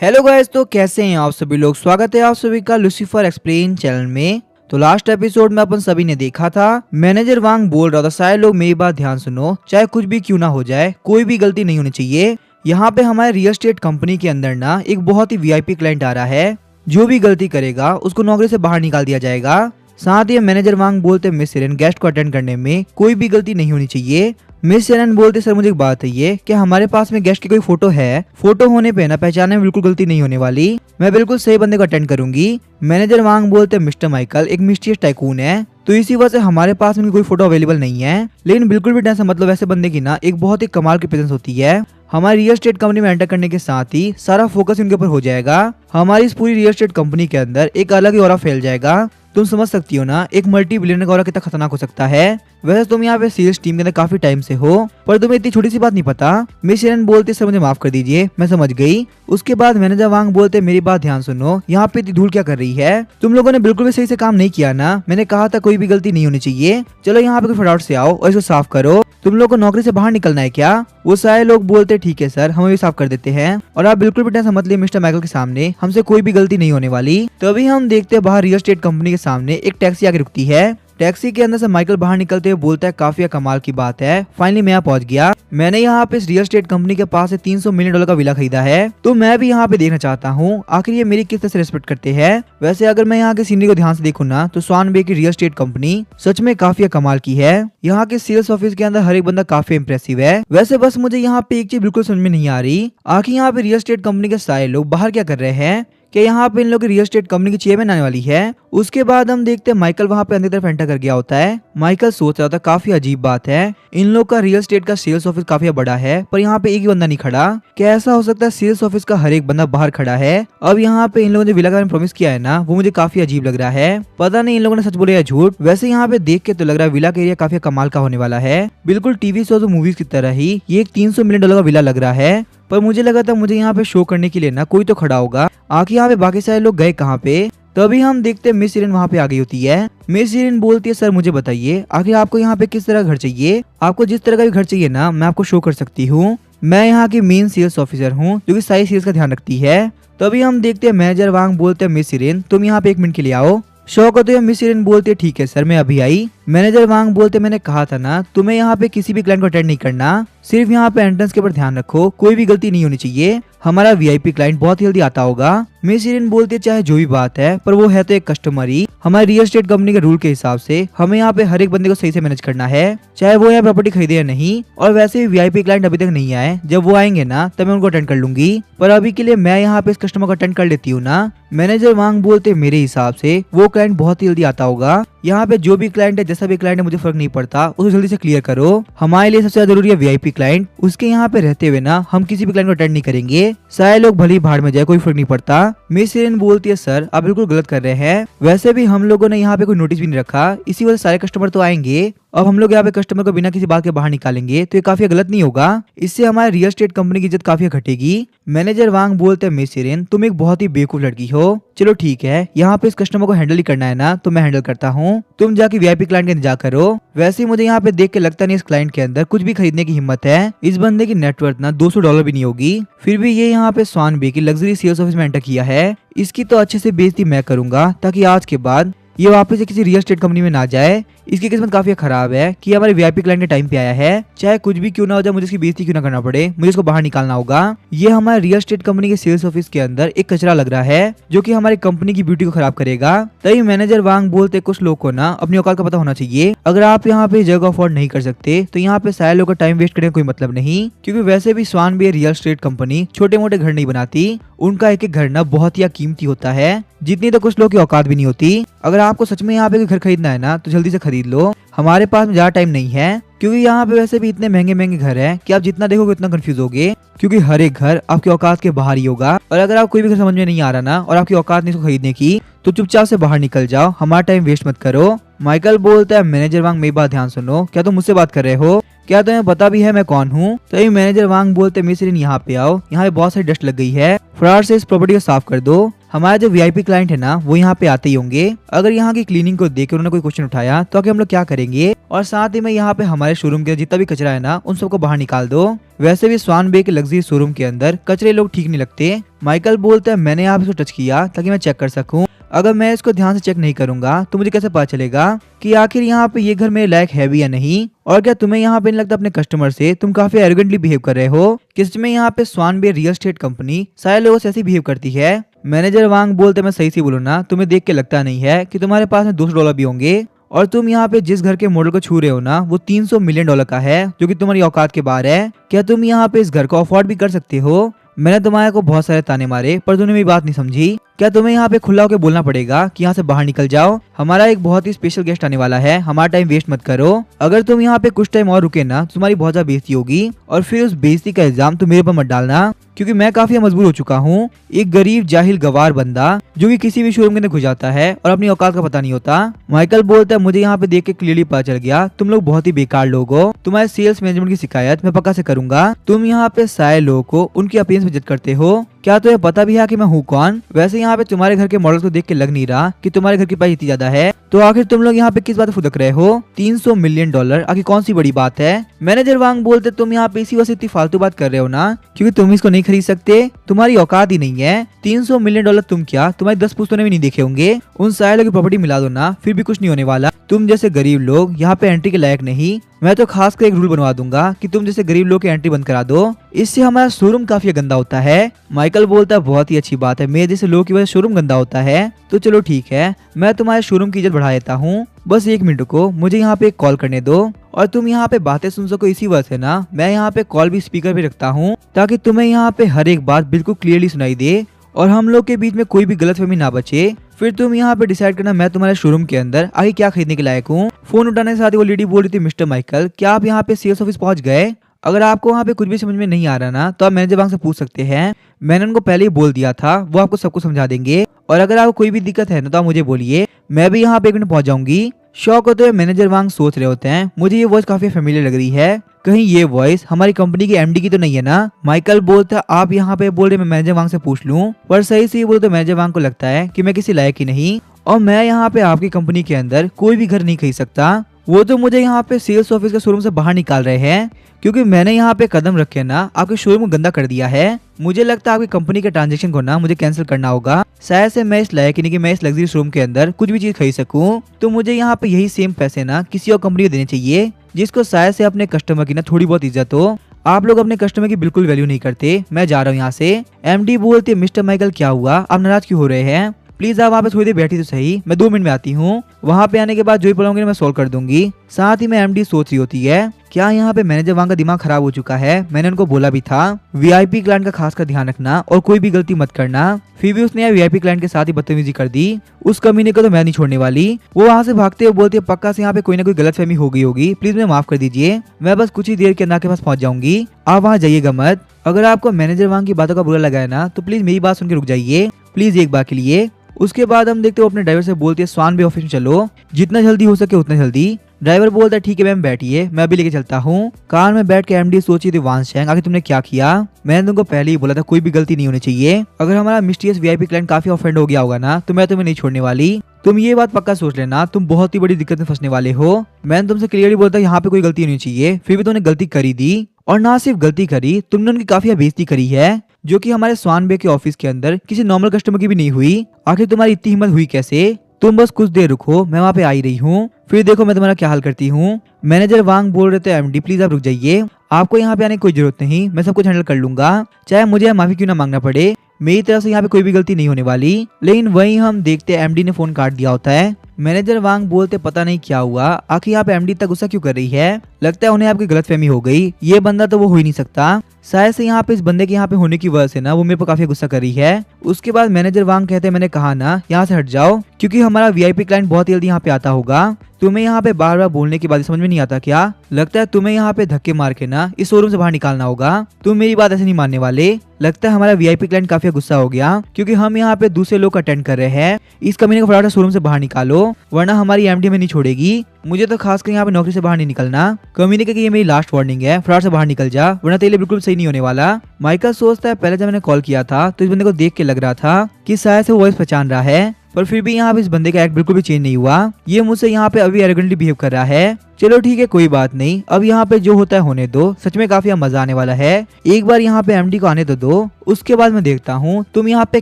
Hello guys, तो कैसे हैं आप सभी लोग। स्वागत है आप सभी का लूसीफर एक्सप्लेन चैनल में। तो लास्ट एपिसोड में अपन सभी ने देखा था, मैनेजर वांग बोल रहा था सारे लोग मेरी बात ध्यान सुनो, चाहे कुछ भी क्यों ना हो जाए, कोई भी गलती नहीं होनी चाहिए। यहाँ पे हमारे रियल एस्टेट कंपनी के अंदर ना एक बहुत ही वीआईपी क्लाइंट आ रहा है, जो भी गलती करेगा उसको नौकरी से बाहर निकाल दिया जाएगा। साथ ही मैनेजर वांग बोलते मिस सेरेन गेस्ट को अटेंड करने में कोई भी गलती नहीं होनी चाहिए। मिस सेरेन बोलते सर मुझे एक बात है ये कि हमारे पास में गेस्ट की कोई फोटो है, फोटो होने पे ना पहचाने में बिल्कुल गलती नहीं होने वाली, मैं बिल्कुल सही बंदे को अटेंड करूंगी। मैनेजर वांग बोलते मिस्टर माइकल एक मिस्टीरियस टाइकून है, तो इसी वजह से हमारे पास में कोई फोटो अवेलेबल नहीं है, लेकिन बिल्कुल भी टेंशन मतलब ऐसे बंदे की ना एक बहुत ही कमाल की प्रेजेंस होती है। हमारी रियल एस्टेट कंपनी में एंटर करने के साथ ही सारा फोकस इनके ऊपर हो जाएगा। हमारी इस पूरी रियल एस्टेट कंपनी के अंदर एक अलग ही ऑरा फैल जाएगा। तुम समझ सकती हो ना एक मल्टी बिलियनर का ऑरा कितना खतरनाक हो सकता है। वैसे तुम यहाँ पे सेल्स टीम के अंदर काफी टाइम से हो, पर तुम्हें इतनी छोटी सी बात नहीं पता। मिस शेरन बोलते सर मुझे माफ कर दीजिए, मैं समझ गई। उसके बाद मैनेजर वांग बोलते मेरी बात ध्यान सुनो, यहाँ पे इतनी धूल क्या कर रही है, तुम लोगों ने बिल्कुल भी सही से काम नहीं किया ना, मैंने कहा था कोई भी गलती नहीं होनी चाहिए। चलो यहाँ पे फटाफट से आओ और इसको साफ करो, तुम लोग को नौकरी से बाहर निकलना है क्या। वो सारे लोग बोलते ठीक है सर, हम भी साफ कर देते हैं, और आप बिल्कुल भी टेंशन मत लिए मिस्टर माइकल के सामने हमसे कोई भी गलती नहीं होने वाली। तभी हम देखते हैं बाहर रियल एस्टेट कंपनी के सामने एक टैक्सी आके रुकती है। टैक्सी के अंदर से माइकल बाहर निकलते हुए बोलता है काफी कमाल की बात है, फाइनली मैं यहाँ पहुंच गया। मैंने यहाँ पे इस रियल एस्टेट कंपनी के पास से $300 मिलियन का विला खरीदा है, तो मैं भी यहाँ पे देखना चाहता हूँ आखिर ये मेरी किस तरह से रिस्पेक्ट करते हैं। वैसे अगर मैं यहाँ के सीनरी को ध्यान से देखूँ ना, तो स्वान बे की रियल एस्टेट कंपनी सच में काफी कमाल की है। यहाँ के सेल्स ऑफिस के अंदर हर एक बंदा काफी इंप्रेसिव है। वैसे बस मुझे यहाँ पे एक चीज बिल्कुल समझ में नहीं आ रही, आखिर यहाँ पे रियल एस्टेट कंपनी के सारे लोग बाहर क्या कर रहे हैं, कि यहाँ पे इन लोगों की रियल एस्टेट कंपनी की चेयरमैन आने वाली है। उसके बाद हम देखते हैं माइकल वहाँ पे अंदर तरफ एंटर कर गया होता है। माइकल सोच रहा था काफी अजीब बात है, इन लोग का रियल एस्टेट का सेल्स ऑफिस काफी बड़ा है, पर यहाँ पे एक ही बंदा नहीं खड़ा। क्या ऐसा हो सकता है सेल्स ऑफिस का हर एक बंदा बाहर खड़ा है। अब यहाँ पे इन लोगों ने विला का प्रॉमिस किया है ना, वो मुझे काफी अजीब लग रहा है, पता नहीं इन लोगों ने सच बोले या झूठ। वैसे यहाँ पे देख के तो लग रहा है विला का एरिया काफी कमाल का होने वाला है, बिल्कुल टीवी शोज और मूवीज की तरह ही ये एक $300 मिलियन का विला लग रहा है। पर मुझे लगा था मुझे यहाँ पे शो करने के लिए ना कोई तो खड़ा होगा, आखिर यहाँ पे बाकी सारे लोग गए कहाँ पे। तभी हम देखते हैं मिस शेरन वहाँ पे आ गई होती है। मिस शेरन बोलती है सर मुझे बताइए आखिर आपको यहाँ पे किस तरह घर चाहिए, आपको जिस तरह का भी घर चाहिए ना मैं आपको शो कर सकती हूँ। मैं यहाँ की मेन सेल्स ऑफिसर हूँ जो कि सारी सेल्स का ध्यान रखती है। तभी हम देखते हैं मैनेजर वांग बोलते हैं मिस शेरन तुम यहाँ पे 1 मिनट के लिए आओ। शौक होते मिस शेरन बोलती है ठीक है सर मैं अभी आई। मैनेजर वांग बोलते मैंने कहा था ना तुम्हें यहाँ पे किसी भी क्लाइंट को अटेंड नहीं करना, सिर्फ यहाँ पे एंट्रेंस के ऊपर ध्यान रखो, कोई भी गलती नहीं होनी चाहिए, हमारा वीआईपी क्लाइंट बहुत ही जल्दी आता होगा। मिस शेरन बोलती है चाहे जो भी बात है, पर वो है तो एक कस्टमर ही, हमारी रियल एस्टेट कंपनी के रूल के हिसाब से हमें यहाँ पे हर एक बंदे को सही से मैनेज करना है, चाहे वो यहाँ प्रॉपर्टी खरीदे या नहीं। और वैसे भी वीआईपी क्लाइंट अभी तक नहीं आए, जब वो आएंगे ना तब मैं उनको अटेंड कर लूंगी, पर अभी के लिए मैं यहाँ पे इस कस्टमर को अटेंड कर लेती हूँ ना। मैनेजर वांग बोलते मेरे हिसाब से वो क्लाइंट बहुत ही जल्दी आता होगा, यहाँ पे जो भी क्लाइंट है जैसा भी क्लाइंट है मुझे फर्क नहीं पड़ता, उसको जल्दी से क्लियर करो। हमारे लिए सबसे ज्यादा जरूरी है वीआईपी क्लाइंट, उसके यहाँ पे रहते हुए ना हम किसी भी क्लाइंट को अटेंड नहीं करेंगे, सारे लोग भली भाड़ में जाए कोई फर्क नहीं पड़ता। मिस शेरन बोलती है सर आप बिल्कुल गलत कर रहे हैं, वैसे भी हम लोगों ने यहाँ पे कोई नोटिस भी नहीं रखा, इसी वजह से सारे कस्टमर तो आएंगे, अब हम लोग यहाँ पे कस्टमर को बिना किसी बात के बाहर निकालेंगे तो ये काफी गलत नहीं होगा, इससे हमारे रियल एस्टेट कंपनी की इज्जत काफी घटेगी। मैनेजर वांग बोलते हैं मिस शेरन तुम एक बहुत ही बेवकूफ लड़की हो, चलो ठीक है यहाँ पे इस कस्टमर को हैंडल ही करना है ना तो मैं हैंडल करता हूँ, तुम जाके वीआईपी क्लाइंट का इंतजार करो। वैसे ही मुझे यहाँ पे देख के लगता नहीं इस क्लाइंट के अंदर कुछ भी खरीदने की हिम्मत है, इस बंदे की नेटवर्थ ना $200 भी नहीं होगी, फिर भी ये यहाँ पे स्वान बे की लग्जरी सेल्स ऑफिस में एंटर किया है। इसकी तो अच्छे से बेइज्जती मैं करूंगा ताकि आज के बाद ये वापस से किसी रियल एस्टेट कंपनी में ना जाए। इसकी किस्मत काफी खराब है कि हमारे वीआईपी क्लाइंट के टाइम पे आया है, चाहे कुछ भी क्यों ना हो जाए मुझे इसकी बेइज्जती क्यों ना करना पड़े, मुझे इसको बाहर निकालना होगा। ये हमारे रियल एस्टेट कंपनी के सेल्स ऑफिस के अंदर एक कचरा लग रहा है जो कि हमारी कंपनी की ब्यूटी को खराब करेगा। तभी मैनेजर वांग बोलते कुछ लोग को ना अपनी औकात का पता होना चाहिए, अगर आप यहाँ पे जगह अफोर्ड नहीं कर सकते तो यहाँ पे सारे लोग का टाइम वेस्ट करने का कोई मतलब नहीं, क्योंकि वैसे भी स्वान बे रियल एस्टेट कंपनी छोटे मोटे घर नहीं बनाती, उनका एक एक घर ना बहुत ही कीमती होता है, जितनी तो कुछ लोग की औकात भी नहीं होती। अगर आपको सच में यहाँ पे घर खरीदना है ना तो जल्दी से खरीद लो, हमारे पास में ज्यादा टाइम नहीं है, क्योंकि यहाँ पे वैसे भी इतने महंगे महंगे घर हैं कि आप जितना देखोगे उतना कंफ्यूज होगे, क्योंकि हर एक घर आपकी औकात के बाहर ही होगा। और अगर आप कोई भी घर समझ में नहीं आ रहा ना और आपकी औकात नहीं इसको खरीदने की, तो चुपचाप से बाहर निकल जाओ, हमारा टाइम वेस्ट मत करो। माइकल बोलता है मैनेजर वांग मेरी बात ध्यान सुनो, क्या तुम मुझसे बात कर रहे हो। क्या तुम्हें पता भी है मैं कौन हूँ? तभी मैनेजर वांग बोलते मिस्र यहाँ पे आओ, यहाँ पे बहुत सारी डस्ट लग गई है, फटाफट से इस प्रॉपर्टी को साफ कर दो। हमारा जो वीआईपी क्लाइंट है ना वो यहाँ पे आते ही होंगे, अगर यहाँ की क्लीनिंग को देख के उन्होंने कोई क्वेश्चन उठाया तो आगे हम लोग क्या करेंगे। और साथ ही में यहाँ पे हमारे शोरूम के जितना भी कचरा है ना उन सबको बाहर निकाल दो। वैसे भी स्वान बे के लग्जरी शोरूम के अंदर कचरे लोग ठीक नहीं लगते। माइकल बोलता है मैंने यहाँ पे इसको टच किया ताकि मैं चेक कर सकूं, अगर मैं इसको ध्यान से चेक नहीं करूंगा तो मुझे कैसे पता चलेगा कि आखिर यहाँ पे ये घर मेरे लायक है भी या नहीं। और क्या तुम्हें यहाँ पे नहीं लगता अपने कस्टमर से तुम काफी एरोगेंटली बिहेव कर रहे हो? किस में यहाँ पे स्वान बे रियल एस्टेट कंपनी सारे लोगों से ऐसे बिहेव करती है। मैनेजर वांग बोलते मैं सही से बोलूँ ना, तुम्हें देख के लगता नहीं है कि तुम्हारे पास में $200 भी होंगे, और तुम यहाँ पे जिस घर के मॉडल को छू रहे हो ना वो $300 मिलियन का है, जो कि तुम्हारी औकात के बाहर है। क्या तुम यहाँ पे इस घर को अफोर्ड भी कर सकते हो? मैंने तुम्हारे को बहुत सारे ताने मारे पर तुमने मेरी बात नहीं समझी। क्या तुम्हें यहाँ पे खुला होकर बोलना पड़ेगा कि यहाँ से बाहर निकल जाओ? हमारा एक बहुत ही स्पेशल गेस्ट आने वाला है, हमारा टाइम वेस्ट मत करो। अगर तुम यहाँ पे कुछ टाइम और रुके ना तो तुम्हारी बहुत ज्यादा बेइज्जती होगी, और फिर उस बेइज्जती का इल्जाम तुम मेरे पर मत डालना, क्योंकि मैं काफी मजबूर हो चुका हूँ। एक गरीब जाहिल गवार बंदा जो कि किसी भी शोरूम के अंदर घुस जाता है और अपनी औकात का पता नहीं होता। माइकल बोलता है मुझे यहाँ पे देख के क्लियरली पता चल गया तुम लोग बहुत ही बेकार लोग हो। तुम्हारे सेल्स मैनेजमेंट की शिकायत मैं पक्का से करूंगा। तुम यहाँ पे सारे लोगों को उनकी अपीयरेंस पे जज करते हो। क्या तुम्हें पता भी है कि मैं हूँ कौन? वैसे यहाँ पे तुम्हारे घर के मॉडल को देख के लग नहीं रहा कि तुम्हारे घर की प्राइस इतनी ज्यादा है, तो आखिर तुम लोग यहाँ पे किस बात पे फुदक रहे हो? $300 मिलियन आखिर कौन सी बड़ी बात है? मैनेजर वांग बोलते तुम यहाँ पे इसी वजह से इतनी फालतू बात कर रहे हो ना, क्योंकि तुम इसको नहीं खरीद सकते, तुम्हारी औकात ही नहीं है। $300 मिलियन तुम क्या तुम्हारी 10 पुश्तों ने भी नहीं देखे होंगे। उन सारे लोगों की प्रॉपर्टी मिला दो ना, फिर भी कुछ नहीं होने वाला। तुम जैसे गरीब लोग यहाँ पे एंट्री के लायक नहीं। मैं तो खास कर एक रूल बनवा दूंगा कि तुम जैसे गरीब लोग की एंट्री बंद करा दो, इससे हमारा शोरूम काफी गंदा होता है। माइकल बोलता है बहुत ही अच्छी बात है, मेरे जैसे लोगों की वजह से शोरूम गंदा होता है, तो चलो ठीक है मैं तुम्हारे शोरूम की इज्जत बढ़ा देता हूँ। बस 1 मिनट को मुझे यहाँ पे एक कॉल करने दो, और तुम यहाँ पे बातें सुन सको इसी वजह से ना मैं यहाँ पे कॉल भी स्पीकर पे रखता हूँ, ताकि तुम्हें यहाँ पे हर एक बात बिल्कुल क्लियरली सुनाई दे और हम लोग के बीच में कोई भी गलतफहमी ना बचे। फिर तुम यहाँ पे डिसाइड करना मैं तुम्हारे शोरूम के अंदर आगे क्या खरीदने के लायक हूँ। फोन उठाने के साथ ही वो लेडी बोल रही थी मिस्टर माइकल क्या आप यहाँ पे सेल्स ऑफिस पहुंच गए? अगर आपको वहाँ पे कुछ भी समझ में नहीं आ रहा ना तो आप मैनेजर वांग से पूछ सकते हैं, मैंने उनको पहले ही बोल दिया था, वो आपको सब कुछ समझा देंगे। और अगर आपको कोई भी दिक्कत है ना तो आप मुझे बोलिए, मैं भी यहाँ पे 1 मिनट पहुंच जाऊंगी। शौक होते हुए मैनेजर वांग सोच रहे होते हैं मुझे ये वॉइस काफी फेमिलियर लग रही है, कहीं ये वॉइस हमारी कंपनी की एमडी की तो नहीं है ना? माइकल बोलता है आप यहाँ पे बोल रहे मैं मैनेजर वांग से पूछ लूं, पर सही से बोलते मैनेजर वांग को लगता है कि मैं किसी लायक ही नहीं, और मैं यहाँ पे आपकी कंपनी के अंदर कोई भी घर नहीं खरीद सकता। वो तो मुझे यहाँ पे सेल्स ऑफिस के शोरूम से बाहर निकाल रहे हैं, क्योंकि मैंने यहाँ पे कदम रखे ना आपके शोरूम को गंदा कर दिया है। मुझे लगता है आपकी कंपनी के ट्रांजैक्शन को ना मुझे कैंसिल करना होगा, शायद से मैं इस लायक नहीं कि मैं इस लग्जरी शोरूम के अंदर कुछ भी चीज खरीद सकूं। तो मुझे यहाँ पे यही सेम पैसे ना किसी और कंपनी को देने चाहिए जिसको शायद से अपने कस्टमर की ना थोड़ी बहुत इज्जत हो। आप लोग अपने कस्टमर की बिल्कुल वैल्यू नहीं करते, मैं जा रहा हूँ यहाँ से। एमडी बोलते मिस्टर माइकल क्या हुआ, आप नाराज क्यों हो रहे हैं? प्लीज आप वहाँ पे थोड़ी देर बैठी तो सही, मैं 2 मिनट में आती हूँ। वहाँ पे आने के बाद जो भी प्रॉब्लम मैं सोल्व कर दूंगी। साथ ही में एमडी सोच रही होती है क्या यहाँ पे मैनेजर वांग का दिमाग खराब हो चुका है, मैंने उनको बोला भी था वीआईपी क्लाइंट का खास कर ध्यान रखना और कोई भी गलती मत करना, फिर भी उसने वीआईपी क्लाइंट के साथ ही बदतमीजी कर दी। उस कमीने को तो मैं नहीं छोड़ने वाली। वो वहाँ से भागते हुए बोलती है पक्का से यहाँ पे कोई ना कोई गलतफहमी हो गई होगी, प्लीज मुझे माफ कर दीजिए, मैं बस कुछ ही देर के अंदर के पास पहुंच जाऊंगी, आप वहाँ जाइएगा मत। अगर आपको मैनेजर वांग की बातों का बुरा लगा है ना तो प्लीज मेरी बात सुन के रुक जाइए, प्लीज एक बार के लिए। उसके बाद हम देखते हो अपने ड्राइवर से बोलते हैं स्वान बे ऑफिस में चलो, जितना जल्दी हो सके उतना जल्दी। ड्राइवर बोलता है ठीक है मैम बैठिए, मैं अभी लेके चलता हूँ। कार में बैठ के एमडी सोची थी वांगशैंग आखिर तुमने क्या किया? मैंने तुमको पहले ही बोला था कोई भी गलती नहीं होनी चाहिए। अगर हमारा मिस्टीरियस वीआईपी क्लाइंट काफी ऑफेंड हो गया होगा ना तो मैं तुम्हें नहीं छोड़ने वाली। तुम ये बात पक्का सोच लेना, तुम बहुत ही बड़ी दिक्कत में फंसने वाले हो। मैंने तुमसे क्लियरली बोलता यहाँ पे कोई गलती नहीं चाहिए, फिर भी तुमने गलती करी दी, और ना सिर्फ गलती करी तुमने उनकी काफी बेइज्जती करी है, जो कि हमारे स्वान बे के ऑफिस के अंदर किसी नॉर्मल कस्टमर की भी नहीं हुई। आखिर तुम्हारी इतनी हिम्मत हुई कैसे? तुम बस कुछ देर रुको, मैं वहाँ पे आ ही रही हूँ, फिर देखो मैं तुम्हारा क्या हाल करती हूँ। मैनेजर वांग बोल रहे थे एमडी प्लीज आप रुक जाइए, आपको यहाँ पे आने की कोई जरूरत नहीं, मैं सब कुछ हैंडल कर लूंगा, चाहे मुझे माफी क्यों ना मांगना पड़े, मेरी तरफ से यहाँ पे कोई भी गलती नहीं होने वाली। लेकिन वहीं हम देखते हैं एमडी ने फोन काट दिया होता है। मैनेजर वांग बोलते पता नहीं क्या हुआ, आखिर यहाँ पे एमडी तक गुस्सा क्यों कर रही है, लगता है उन्हें आपकी गलतफहमी हो गई, ये बंदा तो वो हो ही नहीं सकता, शायद से यहाँ पे इस बंदे के यहाँ पे होने की वजह से ना वो मेरे पर काफी गुस्सा कर रही है। उसके बाद मैनेजर वांग कहते हैं मैंने कहा ना यहाँ से हट जाओ, क्योंकि हमारा वीआईपी क्लाइंट बहुत जल्दी यहाँ पे आता होगा। तुम्हें यहाँ पे बार बार बोलने के बाद समझ में नहीं आता क्या? लगता है तुम्हें यहाँ पे धक्के मार के ना इस शोरूम से बाहर निकालना होगा। तुम मेरी बात ऐसे नहीं मानने वाले। लगता है हमारा वीआईपी क्लाइंट काफी गुस्सा हो गया, क्योंकि हम यहाँ पे दूसरे लोग अटेंड कर रहे हैं। इस कमीने को फटाफट शोरूम से बाहर निकालो। वरना हमारी एमडी में नहीं छोड़ेगी। मुझे तो खासकर यहाँ पे नौकरी से बाहर नहीं निकलना। कमी ने कहा कि ये मेरी लास्ट वार्निंग है, फ्रॉड से बाहर निकल जा, वरना तेरे लिए बिल्कुल सही नहीं होने वाला। माइकल सोचता है पहले जब मैंने कॉल किया था तो इस बंदे को देख के लग रहा था कि शायद से वो वॉइस पहचान रहा है, पर फिर भी यहाँ पे इस बंदे का एक्ट बिल्कुल भी चेंज नहीं हुआ। ये मुझसे यहाँ पे अभी एरोगेंटली बिहेव कर रहा है। चलो ठीक है, कोई बात नहीं, अब यहाँ पे जो होता है होने दो। सच में काफी मजा आने वाला है। एक बार यहाँ पे एमडी को आने तो दो, उसके बाद मैं देखता हूँ तुम यहाँ पे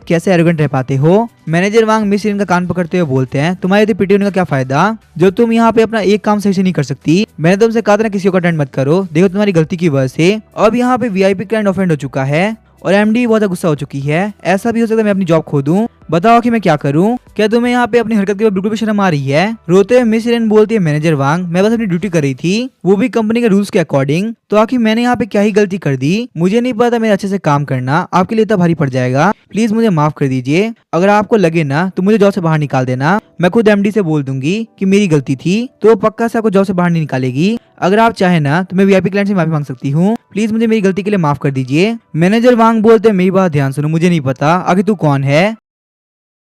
कैसे एरोगेंट रह पाते हो। मैनेजर वांग मिस इरिन का कान पकड़ते हुए बोलते हैं, तुम्हारे इतनी पिटी होने का क्या फायदा जब तुम यहाँ पे अपना एक काम सही से नहीं कर सकती। मैंने तुमसे कहा था ना किसी को अटेंड मत करो, देखो तुम्हारी गलती की वजह से अब यहाँ पे वीआईपी क्लाइंट ऑफेंड हो चुका है और एमडी बहुत गुस्सा हो चुकी है। ऐसा भी हो सकता है मैं अपनी जॉब खो दूं। बताओ कि मैं क्या करूं? क्या तुम्हें यहाँ पे अपनी हरकत के बाद बिल्कुल भी शर्म आ रही है? रोते हुए मिस इरेन बोलती है, मैनेजर वांग मैं बस अपनी ड्यूटी कर रही थी, वो भी कंपनी के रूल्स के अकॉर्डिंग। तो आखिर मैंने यहाँ पे क्या ही गलती कर दी? मुझे नहीं पता मेरे अच्छे से काम करना आपके लिए इतना भारी पड़ जाएगा। प्लीज मुझे माफ कर दीजिए। अगर आपको लगे ना तो मुझे जॉब से बाहर निकाल देना। मैं खुद एमडी से बोल दूंगी कि मेरी गलती थी, तो वो पक्का से आपको जॉब से बाहर नहीं निकालेगी। अगर आप चाहे ना तो मैं वीआईपी क्लाइंट से माफी मांग सकती हूँ। प्लीज मुझे मेरी गलती के लिए माफ कर दीजिए। मैनेजर वांग बोलते हैं, मेरी बात ध्यान सुनो, मुझे नहीं पता आखिर तू कौन है।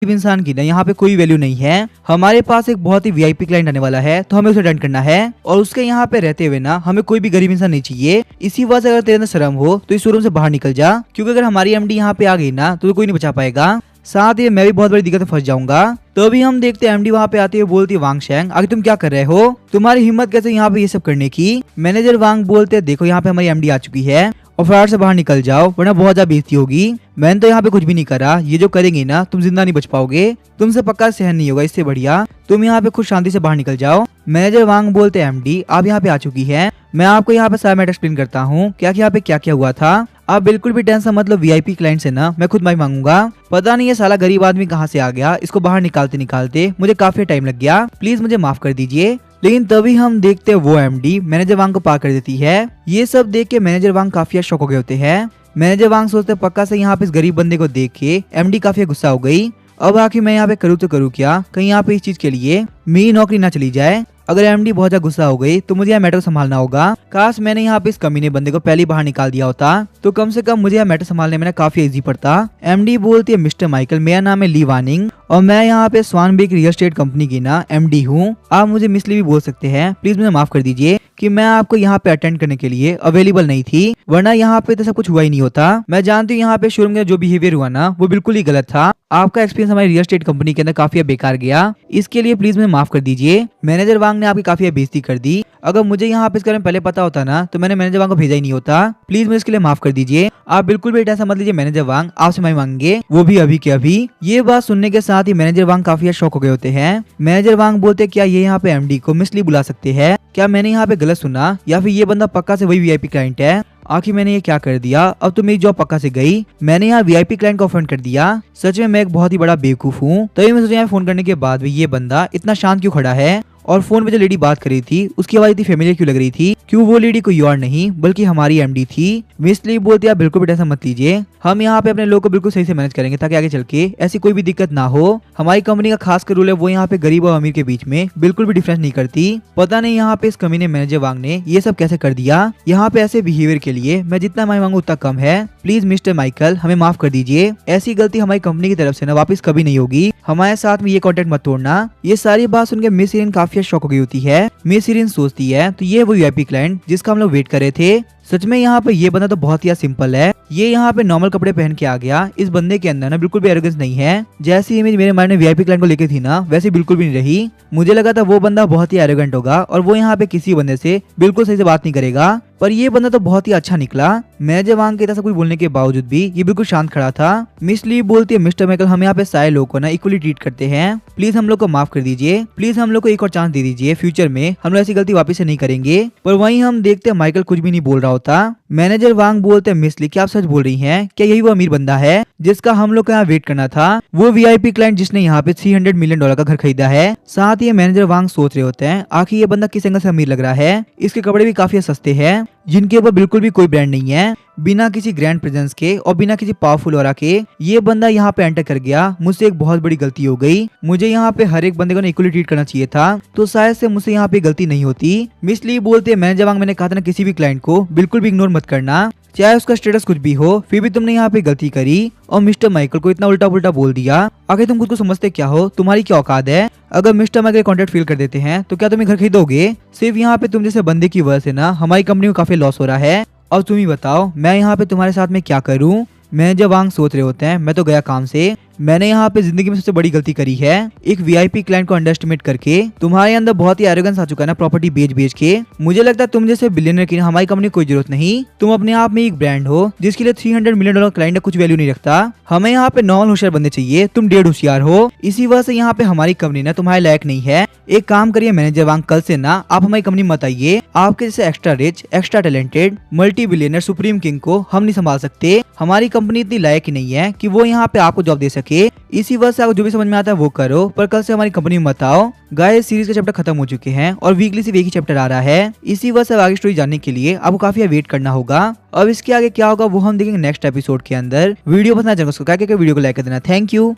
इंसान की ना यहाँ पे कोई वैल्यू नहीं है। हमारे पास एक बहुत ही वीआईपी क्लाइंट आने वाला है तो हमें उसे अटेंड करना है और उसके यहाँ पे रहते हुए ना हमें कोई भी गरीब इंसान नहीं चाहिए। इसी वजह से अगर तेरे अंदर शर्म हो तो इस शोरूम से बाहर निकल जा, क्योंकि अगर हमारी एमडी यहाँ पे आ गई ना तो कोई नहीं बचा पाएगा। साथ ही मैं भी बहुत बड़ी दिक्कत में फंस जाऊंगा। तो अभी हम देखते हैं एमडी वहाँ पे आते हुए बोलती है, वांग शेंग आगे तुम क्या कर रहे हो? तुम्हारी हिम्मत कैसे यहाँ पे ये सब करने की? मैनेजर वांग बोलते हैं, देखो यहाँ पे हमारी एमडी आ चुकी है और फ्लैट से बाहर निकल जाओ वरना बहुत ज्यादा बेइज्जती होगी। मैंने तो यहाँ पे कुछ भी नहीं करा, ये जो करेंगे ना तुम जिंदा नहीं बच पाओगे, तुमसे पक्का सहन नहीं होगा। इससे बढ़िया तुम यहाँ पे खुद शांति से बाहर निकल जाओ। मैनेजर वांग बोलते हैं, एमडी आप यहाँ पे आ चुकी है, मैं आपको यहाँ पे सारा मैटर एक्सप्लेन करता हूँ क्या यहाँ पे क्या क्या हुआ था। आप बिल्कुल भी टेंशन मतलब वीआईपी क्लाइंट से ना मैं खुद माफी मांगूंगा। पता नहीं ये साला गरीब आदमी कहाँ से आ गया, इसको बाहर निकालते निकालते मुझे काफी टाइम लग गया। प्लीज मुझे माफ कर दीजिए। लेकिन तभी हम देखते हैं वो एमडी मैनेजर वांग को पार कर देती है। ये सब देख के मैनेजर वांग काफी शॉक हो गए होते हैं। मैनेजर वांग सोचते पक्का से यहाँ पे इस गरीब बंदे को देख के एमडी काफी गुस्सा हो गई। अब आखिर मैं यहाँ पे करूँ तो करूँ क्या, कहीं यहाँ पे इस चीज के लिए मेरी नौकरी ना चली जाए। अगर एमडी बहुत ज्यादा गुस्सा हो गई तो मुझे यह मैटर संभालना होगा। काश मैंने यहाँ पे इस कमीने बंदे को पहले बाहर निकाल दिया होता तो कम से कम मुझे यह मैटर संभालने में काफी इजी पड़ता। एमडी बोलती है, मिस्टर माइकल मेरा नाम है ली वानिंग और मैं यहाँ पे स्वानबेक रियल एस्टेट कंपनी की ना एमडी हूँ। आप मुझे मिस ली भी बोल सकते हैं। प्लीज मुझे माफ कर दीजिए कि मैं आपको यहाँ पे अटेंड करने के लिए अवेलेबल नहीं थी, वरना यहाँ पे तो सब कुछ हुआ ही नहीं होता। मैं जानती हूँ यहाँ पे शोरूम का जो बिहेवियर हुआ ना वो बिल्कुल ही गलत था। आपका एक्सपीरियंस हमारी रियल एस्टेट कंपनी के अंदर काफी बेकार गया, इसके लिए प्लीज मुझे माफ कर दीजिए। मैनेजर वांग ने आपकी काफी बेइज्जती कर दी। अगर मुझे यहाँ पे इस बारे में पहले पता होता ना तो मैंने मैनेजर वांग को भेजा ही नहीं होता। प्लीज मुझे इसके लिए माफ कर दीजिए। आप बिल्कुल भी ऐसा मत लीजिए, मैनेजर वांग आपसे माफी मांगेंगे, वो भी अभी के अभी। ये बात सुनने के साथ ही मैनेजर वांग काफी शॉक हो गए होते हैं। मैनेजर वांग बोलते, क्या ये यहाँ पे एमडी को मिस ली बुला सकते हैं? क्या मैंने यहाँ पे गलत सुना या फिर ये बंदा पक्का से वही वीआईपी क्लाइंट है? आखिर मैंने ये क्या कर दिया? अब तो मेरी जॉब पक्का से गई। मैंने यहाँ वीआईपी क्लाइंट को ऑफेंड कर दिया। सच में मैं एक बहुत ही बड़ा बेवकूफ हूँ। तभी मैं सोचा यहाँ फोन करने के बाद भी ये बंदा इतना शांत क्यों खड़ा है और फोन पे जो लेडी बात कर रही थी उसकी आवाज इतनी फेमिलियर क्यों लग रही थी? क्यों वो लेडी कोई और नहीं बल्कि हमारी एमडी थी। मिस ली बोलती है, बिल्कुल भी टेंशन मत लीजिए, हम यहाँ पे अपने लोग को बिल्कुल सही से मैनेज करेंगे ताकि आगे चल के ऐसी कोई भी दिक्कत ना हो। हमारी कंपनी का खास कर रूल है वो यहाँ पे गरीब और अमीर के बीच में बिल्कुल भी डिफरेंस नहीं करती। पता नहीं यहाँ पे इस कमीने मैनेजर वांग ने ये सब कैसे कर दिया। यहाँ पे ऐसे बिहेवियर के लिए मैं जितना माफी मांगू उतना कम है। प्लीज मिस्टर माइकल हमें माफ कर दीजिए। ऐसी गलती हमारी कंपनी की तरफ से ना वापस कभी नहीं होगी। हमारे साथ में ये कॉन्टेक्ट मत तोड़ना। ये सारी बात सुनकर मिस इरिन काफी शॉक हो गई होती है। मिस इरिन सोचती है तो ये वो वीआईपी क्लाइंट जिसका हम लोग वेट कर रहे थे। सच में यहाँ पे ये बंदा तो बहुत ही सिंपल है। ये यहाँ पे नॉर्मल कपड़े पहन के आ गया। इस बंदे के अंदर ना बिल्कुल भी एरोगेंस नहीं है। जैसी इमेज मेरे माइंड में वीआईपी क्लाइंट को लेके थी ना वैसे बिल्कुल भी नहीं रही। मुझे लगा था वो बंदा बहुत ही एरोगेंट होगा और वो यहाँ पे किसी बंदे से बिल्कुल सही से बात नहीं करेगा, पर ये बंदा तो बहुत ही अच्छा निकला। मैनेजर वांग के सब कुछ बोलने के बावजूद भी ये बिल्कुल शांत खड़ा था। मिस ली बोलती है, मिस्टर माइकल हम यहाँ पे सारे लोगों को ना इक्वली ट्रीट करते हैं, प्लीज हम लोग को माफ कर दीजिए। प्लीज हम लोग को एक और चांस दे दीजिए। फ्यूचर में हम लोग ऐसी गलती वापस से नहीं करेंगे। पर वहीं हम देखते हैं माइकल कुछ भी नहीं बोल रहा होता। मैनेजर वांग बोलते हैं, मिस ली क्या आप सच बोल रही हैं? क्या यही वो अमीर बंदा है जिसका हम लोग को यहाँ वेट करना था? वो वीआईपी क्लाइंट जिसने यहाँ पे $300 मिलियन का घर खरीदा है। साथ ही मैनेजर वांग सोच रहे होते हैं आखिर ये बंदा किस एंगल से अमीर लग रहा है। इसके कपड़े भी काफी सस्ते हैं जिनके ऊपर बिल्कुल भी कोई ब्रांड नहीं है। बिना किसी ग्रैंड प्रेजेंस के और बिना किसी पावरफुल ऑरा के ये बंदा यहाँ पे एंटर कर गया। मुझसे एक बहुत बड़ी गलती हो गई। मुझे यहाँ पे हर एक बंदे को इक्वली ट्रीट करना चाहिए था, तो शायद से मुझसे यहाँ पे गलती नहीं होती। मिस ली बोलते, मैनेजर वांग मैंने कहा था ना किसी भी क्लाइंट को बिल्कुल भी इग्नोर मत करना। चाहे उसका स्टेटस कुछ भी हो, फिर भी तुमने यहाँ पे गलती करी और मिस्टर माइकल को इतना उल्टा पुल्टा बोल दिया। आखिर तुम खुद को समझते क्या हो? तुम्हारी क्या औकात है? अगर मिस्टर माइकल कॉन्ट्रैक्ट फेल कर देते हैं तो क्या तुम ये घर खरीदोगे? सिर्फ यहाँ पे तुम जैसे बंदे की वजह से ना हमारी कंपनी को काफी लॉस हो रहा है। और तुम ही बताओ मैं यहाँ पे तुम्हारे साथ में क्या करूँ? मैनेजर वांग सोच रहे होते हैं मैं तो गया काम से। मैंने यहाँ पे जिंदगी में सबसे बड़ी गलती करी है, एक वीआईपी क्लाइंट को अंडर एस्टिमेट करके। तुम्हारे अंदर बहुत ही एरोगेंस आ चुका है ना प्रॉपर्टी बेच बेच के। मुझे लगता है तुम जैसे बिलियनर की हमारी कंपनी को कोई जरूरत नहीं। तुम अपने आप में एक ब्रांड हो जिसके लिए $300 मिलियन क्लाइंट कुछ वैल्यू नहीं रखता। हमें यहाँ पे नॉर्मल होशियार बंदे चाहिए, तुम डेढ़ होशियार हो। इसी वजह से यहाँ पे हमारी कंपनी ना तुम्हारे लायक नहीं है। एक काम करिए मैनेजर वांग, कल से ना आप हमारी कंपनी मत आइए। आपके जैसे extra rich, extra talented, multi billionaire supreme king को हम नहीं संभाल सकते। हमारी कंपनी इतनी लायक ही नहीं है कि वो यहाँ पे आपको जॉब दे सके। इसी वजह से आपको जो भी समझ में आता है वो करो, पर कल से हमारी कंपनी में मत आओ। गाइस सीरीज के चैप्टर खत्म हो चुके हैं और वीकली सिर्फ एक ही चैप्टर आ रहा है। इसी वजह से आगे स्टोरी जानने के लिए आपको काफी वेट करना होगा। अब इसके आगे क्या होगा वो हम देखेंगे नेक्स्ट एपिसोड के अंदर। वीडियो पसंद आए चैनल को सब्सक्राइब करके वीडियो को लाइक कर देना। Thank you.